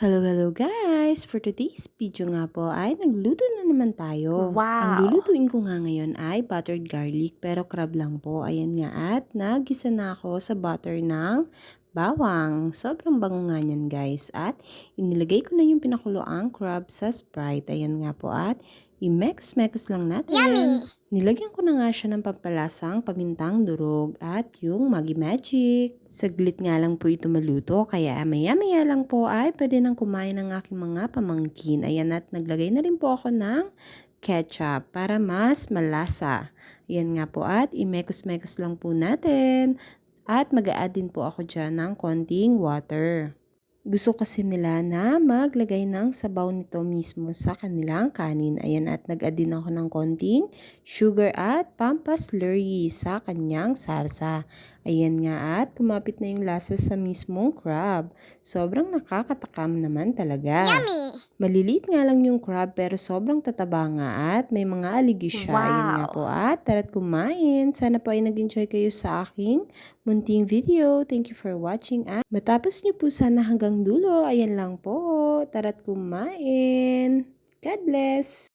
Hello guys! For today's video nga po ay nagluto na naman tayo. Ang Wow! lulutuin ko nga ngayon ay buttered garlic pero crab lang po. Ayan nga at nagisa na ako sa butter ng bawang. Sobrang bango nga niyan guys. At inilagay ko na yung pinakuloang crab sa Sprite. Ayan nga po at i-mekos-mekos lang natin. Yummy! Nilagyan ko na nga siya ng pampalasang pamintang durog at yung Maggi Magic. Saglit nga lang po ito maluto kaya maya-maya lang po ay pwede nang kumain ng aking mga pamangkin. Ayan at naglagay na rin po ako ng ketchup para mas malasa. Ayan nga po at imekos-mekos lang po natin. At mag-a-add din po ako dyan ng konting water. Gusto kasi nila na maglagay ng sabaw nito mismo sa kanilang kanin. Ayan at nag-add din ako ng konting sugar at pampaslurry sa kanyang sarsa. Ayan nga at kumapit na yung lasa sa mismong crab. Sobrang nakakatakam naman talaga. Yummy! Maliliit nga lang yung crab pero sobrang tataba nga at may mga aligi siya. Ayan nga Wow! po at tara't kumain. Sana po ay nag-enjoy kayo sa aking munting video. Thank you for watching at matapos nyo po sana hanggang dulo. Ayan lang po. Tara't kumain. God bless!